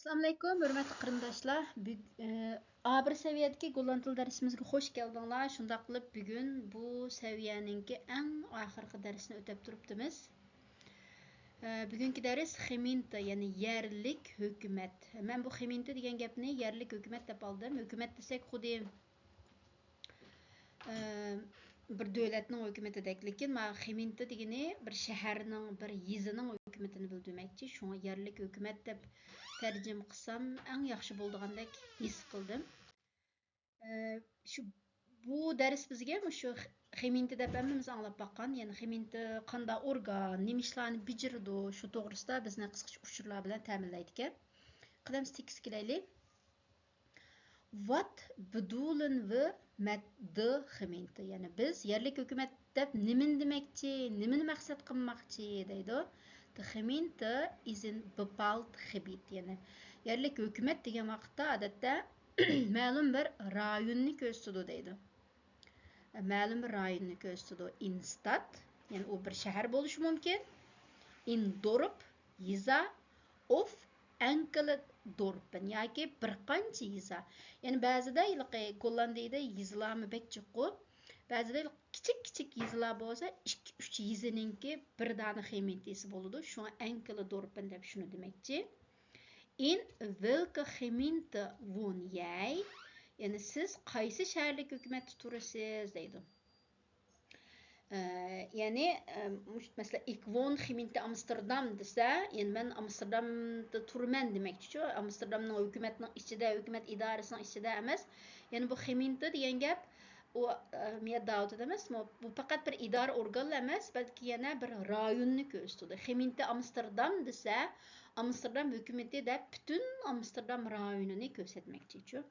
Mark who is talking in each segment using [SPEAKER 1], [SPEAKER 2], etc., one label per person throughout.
[SPEAKER 1] Assalamu alaykum, hörmətli qarindoshlar. A1 səviyyədəki Golland dil dərsimizə xoş gəldinglar. Şundaq qılıb bugün bu səviyyəninki ən axırkı dərsini ötəb turibdimiz. Bugünkü dərs xeminta, yəni yerlik hökumət. Mən bu xeminta degan gapni yerlik hökumət deb aldım. Hökumət desək xudi bir dövlətning hökumətidək, lekin xeminta degəni bir şəhərning, bir yizining hökumətini bildirməkçi. Şuna yerlik hökumət deb tərcüm qılsam ən yaxşı bo'ldigandek his qildim. Bu dərs bizga shu xeminta deb hammamiz anglab baqqan, ya'ni xeminta qanday organ, nima ishlarni bijirdi, shu to'g'risida bizni qisqacha uchurlar bilan ta'minlaydi ekan. Qadam tekis kelaylik. What bedoelen we met de gemeente? Yani biz yerlik hükümet deb nimani demakchi, nimani maqsad qilmoqchi deydi. De gemeente is een bepaald gebied. Yani yerlik hükümet degan vaqtda odatda ma'lum bir rayonni ko'rsatadi deydi. Ma'lum bir rayonni ko'rsatadi. In stad, yani u bir shahar bo'lishi mumkin. In dorp, yiza of enkele dorpen yoki bir qancha yiza. Yani ba'zida Gollandiyada yizalarni bek chiqqu, ba'zida kichik yizalar bo'lsa 2-3 yizininki bir dona gemeentesi bo'ladi. Shuna enkele dorpen deb shuni demakchi. In welke gemeente woon jij? Yani siz qaysi shaharlik hukumatda turasiz deydi. Yani mesela ik woon gemeente Amsterdam desa, yani ben Amsterdam'da turman demekçi. Amsterdam'ның hükümetinin içinde, hükümet idaresinin içinde emas. Yani bu gemeente degan gap o miyadda emas, bu faqat bir idare organ emas, balki yana bir rayonni ko'rsatadi. Gemeente Amsterdam desa, Amsterdam hükümeti de bütün Amsterdam rayonunu ko'rsatmoqchi.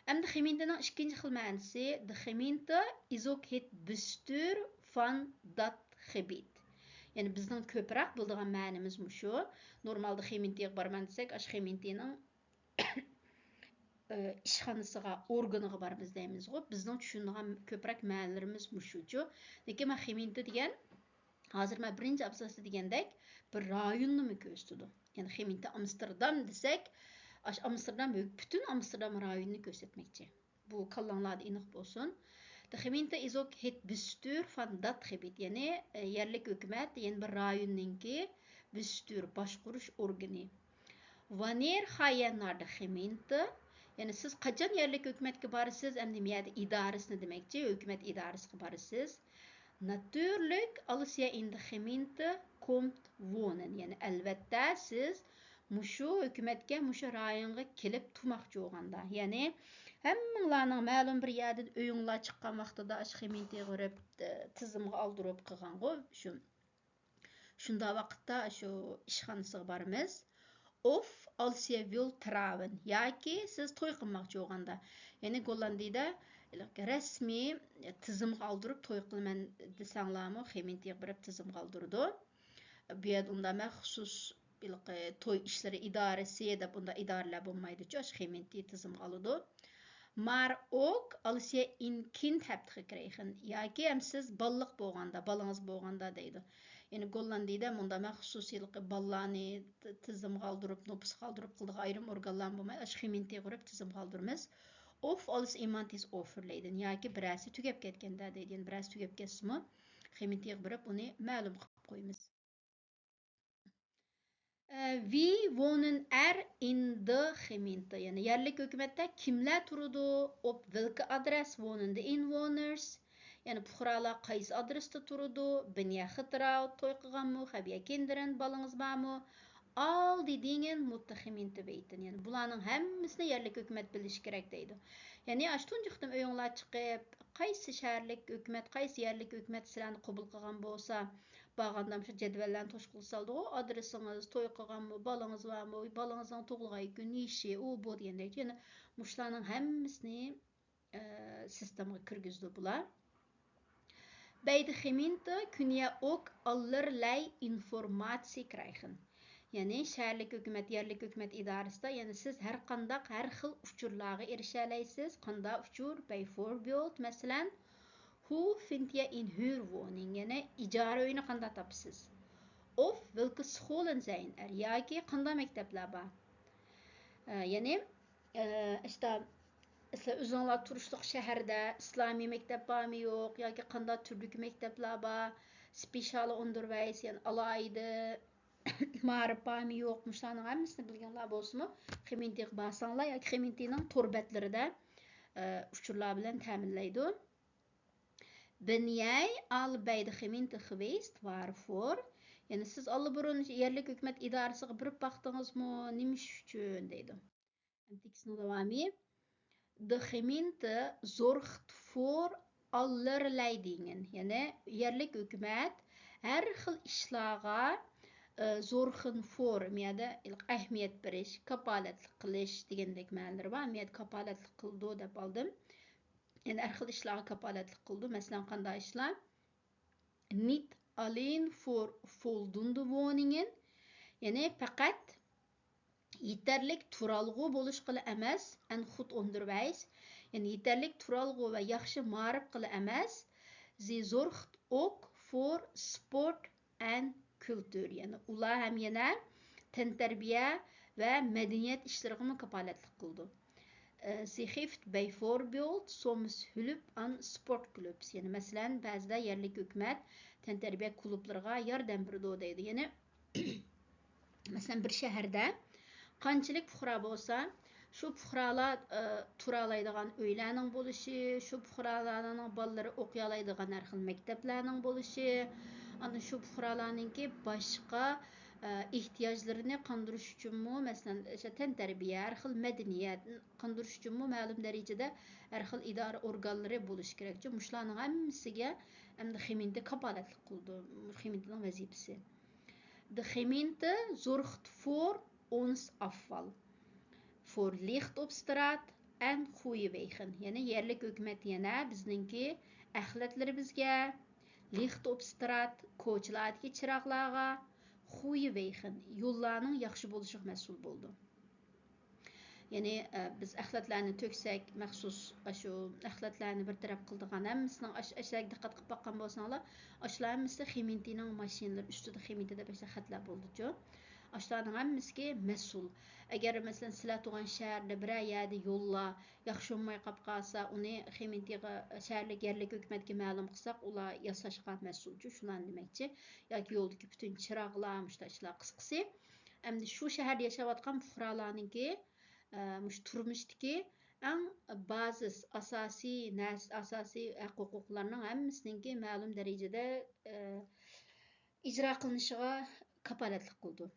[SPEAKER 1] Endi gemeentening ikkinchi xil ma'nosi, de gemeente is ook het bestuur van dat gebied. Yani bizning ko'proq bildigan ma'nimiz shu. Normalda gemeentega borman desak, ash gemeentening ishxonasiga, organiga bormiz deymiz-ku. Bizning tushunadigan ko'proq ma'nolarimiz shuchu. Lekin men gemeente degan hozir men birinchi abzasda degandek bir rayonni ko'rsatadi. Yani gemeente Amsterdam desak, Amsterdam bütün Amsterdam rayonunu ko'rsatmoqchi. Bu kallanlarda aniq bo'lsin. De gemeente is ook het bestuur van dat gebied. Yani yerlik hükümet, yani bir rayonninki bestuur, boshqarish organi. Wanneer ga je naar de gemeente? Yani siz qachon yerlik hükümetga borasiz? Endi miyada idaresini demakchi, hükümet idaresiga borasiz. Natuurlijk als je in de gemeente komt wonen. Yani albatta siz mushu hükümetga, mushu rayonga kelib turmoqchi bo'lganda, ya'ni hammanglarning ma'lum bir yerdan o'yinglar chiqqan vaqtida ash gemeentega borib tizimga oldirib qilgan-ku, shunda vaqtda shu ishxonasiga boramiz. Of als je wil trouwen, yoki siz to'y qilmoqchi bo'lganda, ya'ni Gollandiyada rasmiy tizimga oldirib to'y qilman desanglarmi, gemeentega borib tizimga oldirdi. Bu yerda unda maxsus to'y ishlari idorasi deb unda idoralar bo'lmaydi-ku, ash gemeente tizimga oladi. Maar ook als je een kind hebt gekregen, yoki ham siz balliq bo'lganda, balangiz bo'lganda deydi. Yani Gollandiyada bunda maxsus ballarni tizimga oldirib, nopusga oldirib qildigan ayrim organlar bo'lmaydi. Ash gemeentega borib tizimga oldiramiz. Of als iemand is overleden, yoki birasi tugab ketganda deydi. Yani birasi tugab ketsimi, gemeentega borib uni ma'lum qilib qo'yamiz. Wie wonen er in de gemeente? Yani yerlik hükümette kimler turadi? Op welke adres wonen de inwoners? Yani fuqarolar qaysi adresda turadi? Ben je getrouwd, to'y qilganmi? Heb je kinderen, balangiz bormi? Al die dingen moet de gemeente weten. Yani bularning hammasini yerlik hükümet bilish kerak deydi. Yani ashtunjiqdan o'yinglar chiqib, qaysi shaharlik hükümet, qaysi yerlik hükümet sizlarni qabul qilgan bo'lsa, bag'andam shu jadvallarni to'shqil soldi, adresingiz, to'y qilganmi, balangiz bormi, balangizning tug'ilgan kuni, ishi, u bu degandek. Yani mushlarning hammasini sistemaga kirgizdi bular. Bij de gemeente kun je ook allerlei informatie krijgen. Yani shaharlik hükümet, yerlik hükümet idaresida, yani siz har qandaq, har xil uchurlarga erisha olasiz. Qanday uchur? Bijvoorbeeld, masalan, hoe vind je een huurwoning? Yani ijara uyini qanday topasiz? Of welke scholen zijn er? Yoki qanday maktablar bor? Yani işte sizler özüňlar turuşlyk şäherde islami mektep barmy ýok, ýa-ki qandaq türlük mektepler bar, spesial underweis, yani alaydy marif barmy ýok, muşlarnyň hemmisini bilgenler bolsunmy? Xemintiýe barsaňlar ýa-ki Xemintiýiniň tor betlerinde uçurlar bilen täminleýdi. Bin jij al bij de gemeente geweest? Waarvoor? Yani siz allıburun yerlik hükümet idaresiga birip bakdыңızmı? Nimiş üçün deydi. Antikisini devamı. De gemeente zorgt voor allerlei dingen. Yani yerlik hükümet her xil işlaga zorgen voor, miyada ahmiyet beriş, kapaletlik kılış degendek ma'nolar var. Miyada kapaletlik kıldı dep aldım. Yani her xil işlaga kapaletlik kıldı. Mesela qanday işlar? Niet alleen voor voldoende woningen, yani fakat yeterlik turalgı boluş qılı emas, en goed onderwijs, yani yeterlik turalgı ve yaxşı marif qılı emas, ze zorgt ook voor sport en kültür, yani ular hem yana tenterbiye ve medeniyet işlerine kapaletlik kıldı. Sie geeft bijvoorbeeld soms hulp aan sportclubs. Yani mesela bazıda yerlik hükümet tenterbiye kulüplerine yardım berdi deydi. Yani mesela bir şehirde qançılık fuqara bolsa, şu fuqaralar turalaydigan öýlerniň boluşy, şu fuqaralarning balları okuyalaydigan her xil mekdeplerniň boluşy, ana şu fuqaralarnınki başka ihtiyaçlarını kandıruş üçünmü, mesela işte tenterbiye, her xil medeniyet kandıruş üçünmü ma'lum derecede her xil idare organları buluş gerekçi. Muşlarning hemmisiga de gemeente kapaletlik kıldı. Gemeenteniň wezipesi. De gemeente zorgt voor ons afval. Voor licht op straat en goede wegen. Yani yerlik hükümet yana bizninki ähletlerimizge licht op straat, koçlardaki çıraqlarga, goede wegen, yollarning yaxşı boluşyg mesul boldu. Yani biz ähletlerini töksek, maxsus şu ähletlerini bir taraf kıldıgan hemmisinin aşağı dikkat qıp bakkan bolsaňlar, aşlar hemmisi Xemintiýiniň maşinalary üstüde Xemintide beşe xatlar boldyjy. Aşlarning hemmisi mesul. Eger mesela sizler tugan şäherde bir ýerde ýollar yaxşı olmay qap qalsa, uny Xemintiýe şäherlik yerlik hökümetge ma'lum qılsak, ular ýasaşga mesulçy. Şulan demekçi. Ýa-ki ýoldaky bütün çyraglar, muştaşlar qısqasy. Emdi şu şäherde ýaşawatgan fuqaralarnynki muş turmuşdaki en bazis, asasi hukuklarının hemmisininki ma'lum derecede icra kılınışıga kapaletlik kıldı.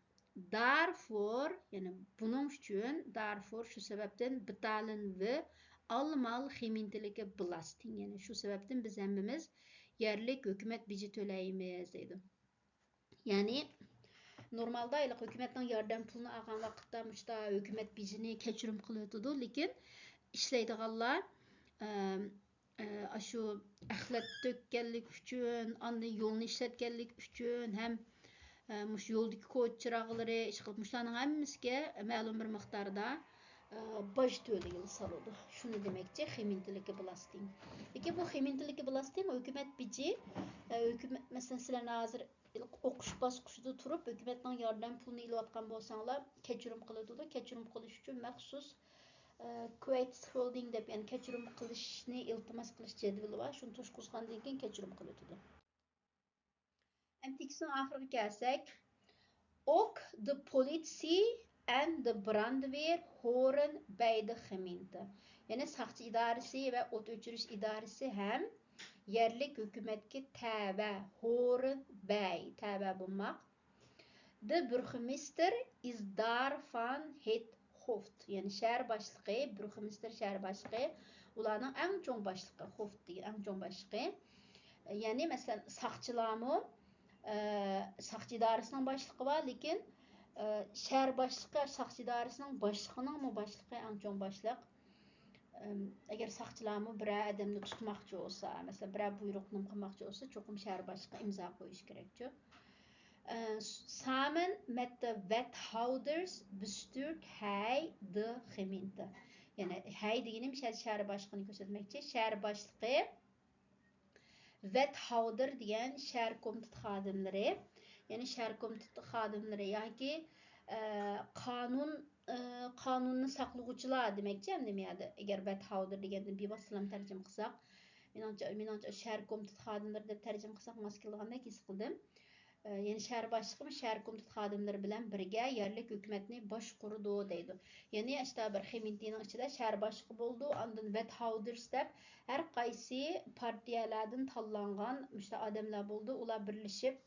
[SPEAKER 1] Darfur, yani bunun üçün Darfur şu sebepten betalın ve almal xemintilike belasting, yani şu sebepten biz hemmimiz yerlik hükümet bici töleyimiz deydi. Yani normalda aylık hükümetten yardım pulunu algan vaqtda muşta hükümet bicini keçirim kılıyordu, lekin işleydiganlar şu ahlet tökkenlik üçün, andı yolunu işletkenlik üçün, hem muş yoldaki koç çıraqları iş qılmışlarning hemmisiga ma'lum bir miqdarda baş töleýil salydy. Şunu demekçi xemintilike belasting. Peki bu xemintilike belasting hükümet bici, hükümet mesela sizler hazır okuş basqıçda turup hükümetden yardım pulunu ilatgan bolsaňlar keçirim kılıdydy. Keçirim kılış üçün maxsus Kuwait Holding dep, yani keçirim kılışny iltimas kılış jedweli var. Şunu toşguzgandan keyin keçirim kılıdydy. Emtikisini ahırga kelsek, ook de politie en de brandweer horen bij de gemeente. Yani sakçı idaresi ve ot öçürüş idaresi hem yerlik hükümetke täbä, horen bij, täbä bulmak. De burgemeester is daarvan het hoofd. Yani şäher başlygy, burgemeester şäher başlygy, ularning en çoň başlygy, hoofd diýen en çoň başlygy. Yani mesela sakçılarmı sakçı idaresinin başlığı var, lekin şehir başlığı sakçı idaresinin başlığının mı başlığı en çok başlık. Eğer sakçılarmı bir adamını tutmakçı olsa, mesela bir buyruqını kılmakçı olsa, çokum şehir başlığı imza koyuş gerekçi. Samen met de wethouders bestuurt hij de gemeente. Yani hij diyelim şehir başlığını göstermekçi. Şehir başlığı wethouder diyen şehir komiteti xadimleri, yani şehir komiteti xadimleri, yani ki kanun qonunni saqlag'uvchilar demakchi nimada agar badhavdir deganda bevositalam tarjima qilsak menimcha shahar komitet xodimlari deb tarjima qilsak mos kelgandek his qildim. Yani şəhər başlığı şəhər komitet xadimləri bilan birgə yerlik hökumətni başqurdu deydi. Yəni işte bir Xemintinin içində şəhər başlığı boldu, ondan Wethouders deb hər qaysı partiyalardan tanlanğan işte adamlar boldu. Ular birləşib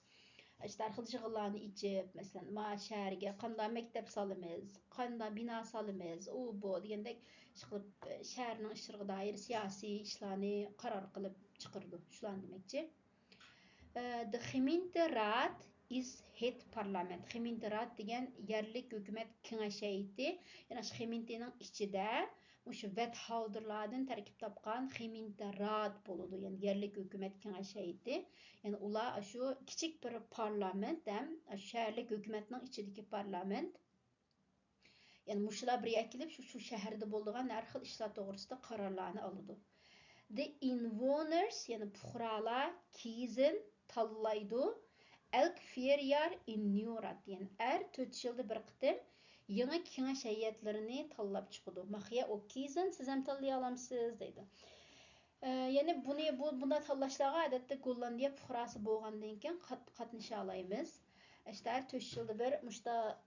[SPEAKER 1] işte xil yığınlarını içib, məsələn, ma şəhərə qanday məktəb salımız, qanday bina salımız, o bu degəndək çıxıb şəhərin işlərinə dair siyasi işlərni qərar qılıb çıxırdı. Şulan deməkçi. The Gemeenteраad is het parlament. Gemeenteраad degan yerlik hökumət kengashi heyeti. Yəni Gemeentenin içində şu wethouderlardan tərkib tapqan Gemeenteраad boludu. Yəni yerlik hökumət kengashi heyeti. Yəni ular şu kiçik bir parlament, şəhərlik hökumətin içindəki parlament. Yəni muşlar bir kelib şu şəhərdə bolğan hər xil işlər toğrusunda qararlarını alıdı. The invoners, yəni puhralar kizin tallaydı. Elk feryar innurat, yəni 4 yılda bir qitim yeni kengash heyetlerini tallab çıkıdı. Mahya o kizin siz hem tallay alamsınız deydi. Yani bunda tallaşlarga adette Gollandiya puhrası bolğandan keyin qatnaşa alaymiz. İşte her 4 yılda bir muşta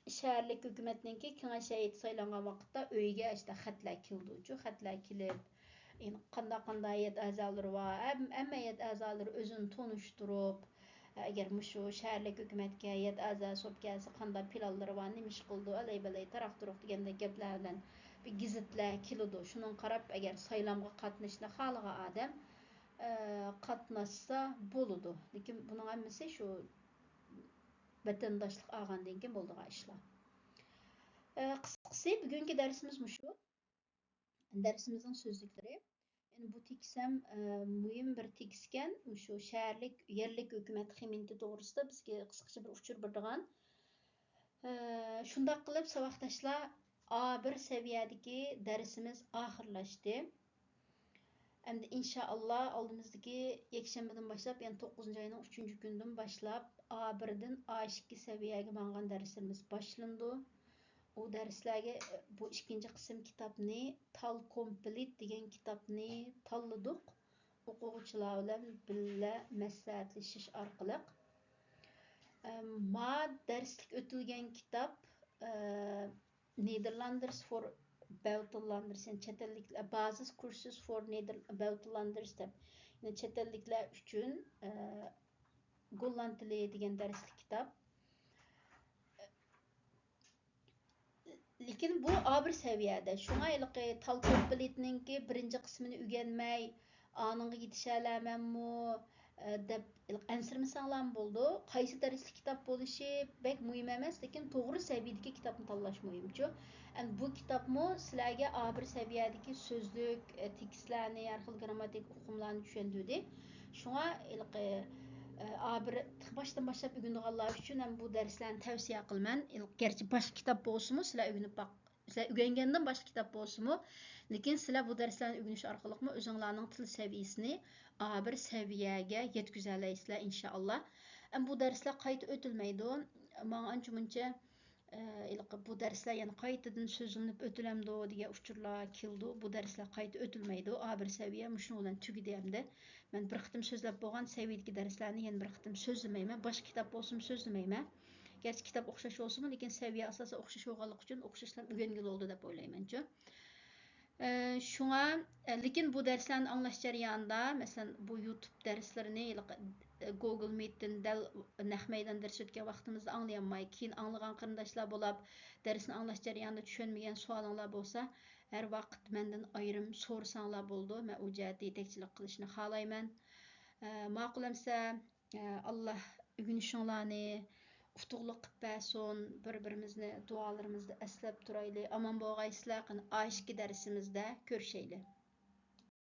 [SPEAKER 1] şəhərlik hökumətninki kengash heyeti saylanğan vaqtda öyge işte xatlar kildi. Xatlar kilib qanday heyet əzaları var. Həmmə heyet əzaları özünü tonuşdurup, əgər şu şəhərlik hökumətə heyet əzası olub gəlsə qanday planları var, nimiş qıldı, əley-bəley taraqdırıq degəndə gəplərdən bir gizitlər kilidi. Şunun qarab, əgər saylamğa qatnaşsa xalqa adam qatnaşsa boludu. Lakin bunun həmmisi şu vətəndaşlıq alğandan keyin bolduğan işlər. Qısqası bugünkü dərsimiz şu. Dersimizin sözlükleri. Yani bu teksem mühim bir teksken şu şehirlik, yerlik hükümet ximenti doğrusunda bizge kısaca bir uçur birdiğen. Şundaq qilib sabaqdaşlar A1 seviyedeki dersimiz ahırlaştı. Hem de inşallah aldığımızdaki yekşembeden başlap yani 9. ayının 3. günden başlap A1'den A2 seviyeye mangan derslerimiz başlandı. O derslerge bu ikinci kısım kitapını Tal Komplet degan kitapını tanladık. O'quvchilar bilan birga maslahatlashish orqali. Ma darslik o'tilgan kitap Nederlanders for Buitenlanders, yani chet elliklar basis kursus for Buitenlanders deb. Yani chet elliklar uchun Golland tili degan darslik kitap. Lekin bu A1 seviyede. Şuna ilqi Tal Kompletninki birinci kısmını ügenmey, anınğa yetişələmənmi deb ənsirməsənglar boldu. Qaysı dərslik kitap bolışı bək mühim emas, lekin toğru seviyedeki kitapını tanlaş mühimçü. Bu kitapmı sizlərə A1 seviyedeki sözlük, tekstlərini, hər xil qrammatik oxumlarını düşəndürdü. Şuna ilqi A1 başdan başlap ügündüğanlar üçün hem bu derslerini tavsiye qılman. Gerçi başka kitap bolsunmu sizler ügünüp bak. Sizler ügengenden başka kitap bolsunmu. Lekin sizler bu derslerini ügünüş arkalıqmı özünlərinin til seviyesini A1 seviyeye yetküzələysizlər inşallah. Bu dersler kayıt ötülmeydi. Bana anca bu dersler yani kayıtıdan sözünüp ötülemdi diye uçurlar kildi. Bu dersler kayıt ötülmeydi. A1 seviye müşün olan tügüdü hem de. Ben bir qitim sözləb bolğan seviyedeki derslerini yani bir qitim sözləməyəm. Başqa kitap olsun sözləməyəm. Gerçi kitap oxşaş olsun, lekin seviye asası oxşaş olğanlıq üçün oxşaşlar ügengil oldu dep oylaymançı. Şuna lekin bu derslerin anlaş jarayonida, mesela bu YouTube derslerini Google Meet'ten del nahmeydan ders ötken vaqtimizda anglayanmay, keyin anglagan qarindaşlar bolab, dersini anlaş jarayonida tushunmagan savolinglar bolsa, her vaqt menden ayrım so'rasanglar bo'ldi. Men u jihatda yetakchilik qilishni xohlayman. Ma'qul amsa Alloh ugunishinglarni utuqliq qilib bersin. Bir-birimizni duolarımızda eslab turaylik. Aman bo'lg'aysizlar. Ashki darsimizda ko'rishaylik.